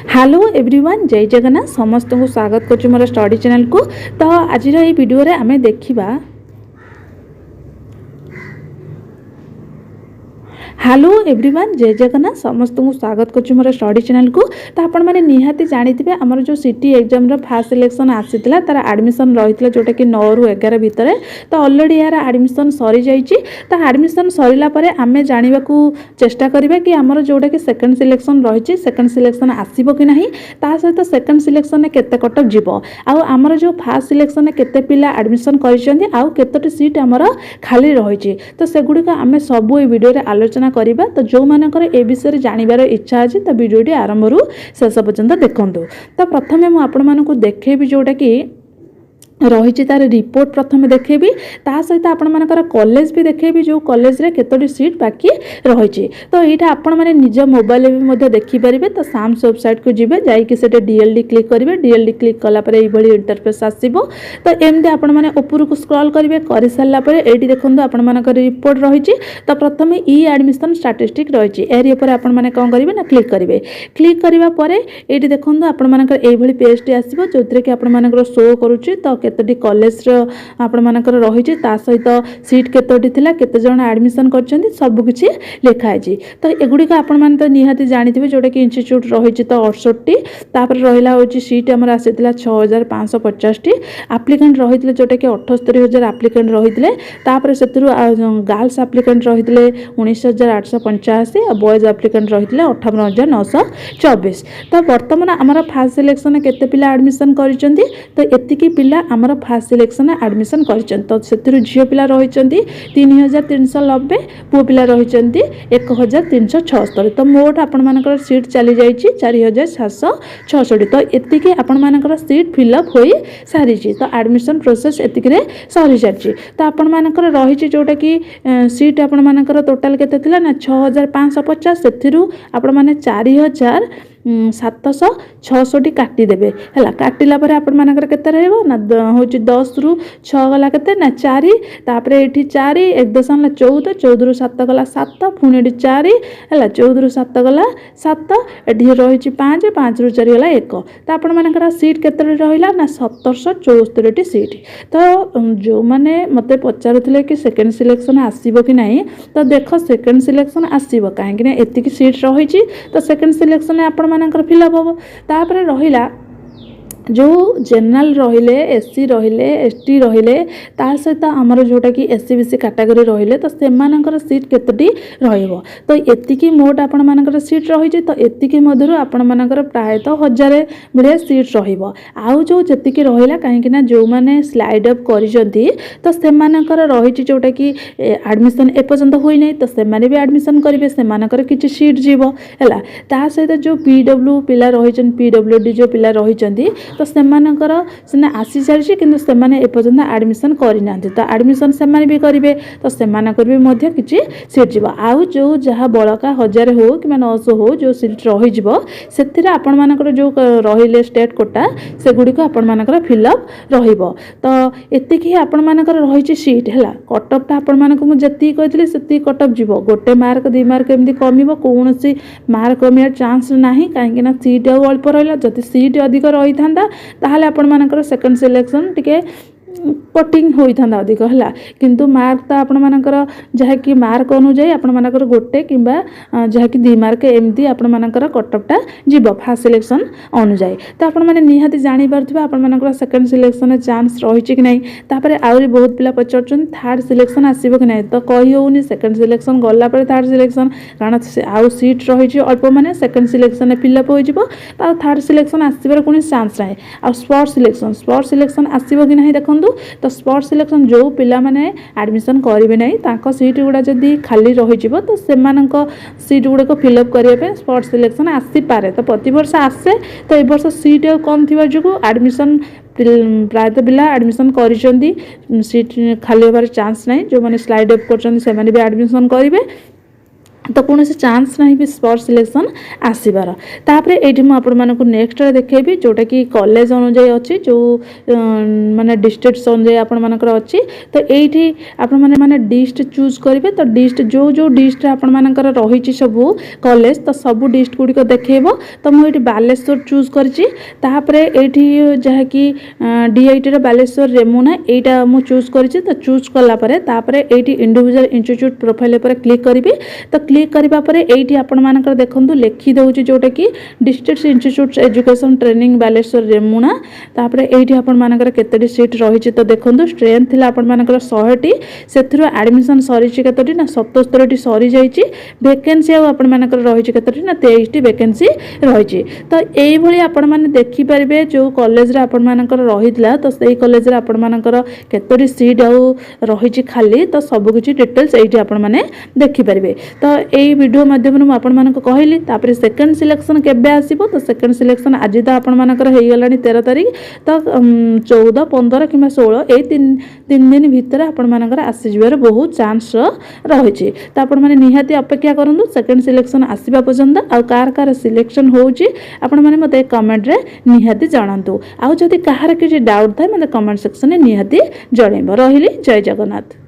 Hello everyone जय जगन्नाथ समस्त को स्वागत कर मोर स्टडी चैनल को। तो आज वीडियो रे आमे देखिबा हेलो एवरीवन जय जगन्नाथ समस्त को स्वागत कर मोर स्टडी चैनल को। तो आपण मैंने निहाती जानिथिबे हमर जो सिटी एग्जाम रो फास्ट सिलेक्शन आसीतला तार एडमिशन रहितला जोटा कि 9 रु 11 भितर। तो ऑलरेडी यार एडमिशन सरी जाईची। तो एडमिशन सरीला परे आमे जानिबा को चेष्टा करिबा कि हमर जोटा कि सेकंड सिलेक्शन रहिची सेकंड सिलेक्शन आसीबो कि नाही, ता सहित सेकंड सिलेक्शन केते कटअप जीवो, आ हमर जो फास्ट सिलेक्शन केते पिला एडमिशन करिसेंती आ केतोटी सीट हमर खाली रहिची। तो सेगुडी का आमे सब ए वीडियो रे आलोचना करिबा। तो जो मानकर ए विषय जानिबार इच्छा अछि तो वीडियो आरंभ रु शेष पर्यंत देखंतु। तो प्रथमे मु आपण मानकु देखेबी जोटा कि रही तार रिपोर्ट प्रथम देखेबी, ता सहित आपण मानकर कॉलेज भी देखेबी जो कॉलेज रे केतोटी सीट बाकी रही। तो यहाँ आपण माने निज मोबाइल भी मध्य देखि परिबे। तो साम्स वेबसाइट को जिबे जाई कि सेटे डीएलडी क्लिक करिवे, डीएलडी क्लिक कला परे एई भली इंटरफेस आसीबो। तो एमदे आपण माने ऊपर को स्क्रॉल करिवे, करि सारला परे एठी देखंतु आपण मानकर रिपोर्ट रही। तो प्रथमे ई एडमिशन स्टैटिस्टिक रही, एरी ऊपर आपण माने कोन करिवे ना क्लिक करिवे। क्लिक करिवा परे एठी देखंतु आपण मानकर एई भली पेज टी आसीबो जोतरे कि आपण मानकर शो करूची। तो केतोटी कॉलेज आपण मानकर रही, ता सहित सीट केतोटी थिला, केते जण एडमिशन करछन्ती सब किछि लिखा है। तो एगुडी का आपण मान तो निहाती जानिथिबे जोटा कि इंस्टीट्यूट रही तो 68 तापर रहिला होची सीट हमर आसीतिला 6550 टी एप्लिकेंट रहितले जोटा कि 78000 एप्लिकेंट रहितले। तापर सेतरु गर्ल्स एप्लिकेंट रहितले 19885 आ बॉयज एप्लिकेंट रहितले 58924। तो वर्तमान हमर फास्ट सिलेक्शन केते पिला एडमिशन करिसन्ती, तो एतिकी पिला हमर फास्ट सिलेक्शन एडमिशन करिसन्ती। तो सेतरु झियो पिला रहिसन्ती 3390, पुओ पिला रहिसन्ती 1376। तो मोट आपण मानकर सीट चली जाइछि 4766। तो एतिके आपण मानकर सीट फिलअप होई सारिछि। तो एडमिशन प्रोसेस एतिके रे सरी जाइछि। तो आपण मानकर रहिछि जोटा कि सीट आपण मानकर टोटल केते थिला ना 6550, सेथिरु आपण माने 4766 काटी देबे हला। काटिला परे आपण मानकर केते रहइबो ना होछि 10 रु 6 गला केते ना 4, तापर एठी 4 1 दशमलव 14, 14 रु 7 गला 7, पुनी एठी 4 हला 14 रु 7 गला 7, एठी रहिछि 5, 5 रु 4 गला 1। तो आपण मानकर सीट केते रहिला ना 1774 टी सीट। तो जो माने मते पचारुथिले कि सेकंड सिलेक्शन आसीबो कि नाही, तो देखो सेकंड सिलेक्शन आसीबो काहे कि ना एतिकी सीट रहिछि। तो सेकंड सिलेक्शन आपण मानकर फिलअप होबो। तापर रहिला जो जनरल रहिले, एससी रहिले, एसटी रहिले, ता सहित हमर जोटा कि एससी बीसी कैटेगरी रहिले, तो से मानकर सीट केतटी रहइबो। तो एतिकी मोट आपण मानकर सीट रही। तो एतिकी मधुर आपण मानकर प्राय तो 1000 भले सीट रहिबो। आउ जो जतिकी रहिला काहे कि ना जो माने स्लाइड अप करिसंती, तो से मानकर रही जोटा कि एडमिशन ए पर्यंत होई नै, तो से माने भी एडमिशन करिवे, से मानकर किछि सीट जीवो हला। ता सहित जो पीडब्ल्यू पिला रहिचन, पीडब्ल्यूडी जो पिला रहिचंती, तो सेमानकर सेना आसी सारी किंतु सेमाने ए पर्यंत एडमिशन करि नांती। तो एडमिशन सेमाने भी करिवे, तो सेमानकर भी मध्य किछि सीट जीवो। आउ जो जहा बळका 1000 हो कि 900 हो जो सीट रहि जीवो, सेथिरे आपण मानकर जो रहिले स्टेट कोटा से गुडी को आपण मानकर फिलअप रहिबो। तो एतिकी आपण मानकर रहिछि सीट हला। कटअप ता आपण मानक मु जति कहितले सेति कटअप जीवो, गोटे मार्क 2 मार्क एमदी कमिबो, कोनोसी मार्क कमिया चांस नाही काहे कि ना सीट अल्प रहिला। जति सीट अधिक रहि थांदा ताहले आपण मानकर सेकंड सिलेक्शन टिके कटिंग होई थांदा अधिक हला। किंतु मार्क ता आपण मानकर जहा कि मार्क अनुଯାयी आपण मानकर गोटे किबा जहा कि 2 मार्क एमदी आपण मानकर कटअपटा जीवो फास्ट सिलेक्शन अनुଯାयी। तो आपण माने निहाती जानि परथिबा आपण मानकर सेकंड सिलेक्शन चांस रहिछि कि नै। तापरे आउरी बहुत पिला पचरछन थर्ड सिलेक्शन आसीबो कि नै, तो कहि होउनी सेकंड सिलेक्शन गल्ला परे थर्ड सिलेक्शन कारण आउ सीट रहिछि अल्प माने सेकंड सिलेक्शन फिलअप होई जिवो, आ थर्ड सिलेक्शन आसीबार कोनी चांस नै। आ स्पॉट सिलेक्शन आसीबो कि नै देखन। तो स्पॉट सिलेक्शन जो पिला माने एडमिशन करिवे नै, तांको सीट गुडा जदी खाली रहि जिवो, तो सेमानक सीट गुडा को फिलअप करिया पे स्पॉट सिलेक्शन आसी पारे। तो प्रति वर्ष आसे, तो ए वर्ष सीट कम थिबा जुगु एडमिशन प्रायतः पिला एडमिशन करिसंती, सीट खाली होबार चांस नै। जो माने स्लाइड अप करछन से माने भी एडमिशन करिवे। तो कौन से चांस नहीं भी स्पॉट सिलेक्शन आसबार। तापर ये मुझे नेक्स्ट देखी जोटा कि कॉलेज अनुजाई अच्छी जो माने डिस्ट्रिक्ट अनुजाई आपर अच्छी। तो ये आपने डिस्ट चूज करेंगे तो डिस्ट जो जो डिस्ट आपर रही सब कॉलेज तो सब डिस्ट गुड़िक देखेब। तो मुझे बालेश्वर चूज करी जहाँकि DIT बालेश्वर रेमुना यहाँ मुझे चूज करी। तो चूज कलापर ये इंडिविजुअल इंस्टीट्यूट प्रोफाइल पर क्लिक करी। तो क्लिक करबा परे एठी आपण मानकर देखंतु लिखि दउची जोटा कि district institute education training Baleshwar Remuna. तापरे एठी आपण मानकर केतेडी सीट रहिछि तो देखंतु स्ट्रेंथ थिला आपण मानकर 100 टी सेथरो एडमिशन सरिछि केतोटी ना 77 टी सरि जाइछि। वैकेंसी आपण मानकर रहिछि केतोटी ना 23 टी वैकेंसी रहिछि। तो एई भली आपण माने देखि परिबे जो कॉलेज रे आपण मानकर रहितला तो सेही कॉलेज रे आपण मानकर केतोडी सीट आउ रहिछि खाली तो सब किछि डिटेल्स एठी आपण माने देखि परिबे। तो यही वीडियो माध्यम आपको कहली। तापर सेकेंड सिलेक्शन केबे आसीबो तो सेकेंड सिलेक्शन आज तो आपणमानकर हो गलानी 13 तारीख। तो 14 15 कि 16 यही तीन दिन भितर आपणमानकर आसीजिबार बहुत चांस रही। तो आपण माने निहाती अपेक्षा करंतु सेकेंड सिलेक्शन आसीबा पर्यंत। आ कार कार सिलेक्शन होउची आपण माने मते कमेंट रे निहाती जणांतु। आ जदि कहार किछि डाउट थाए मते कमेंट सेक्शन में निहाती जणैबो। रहिली जय जगन्नाथ।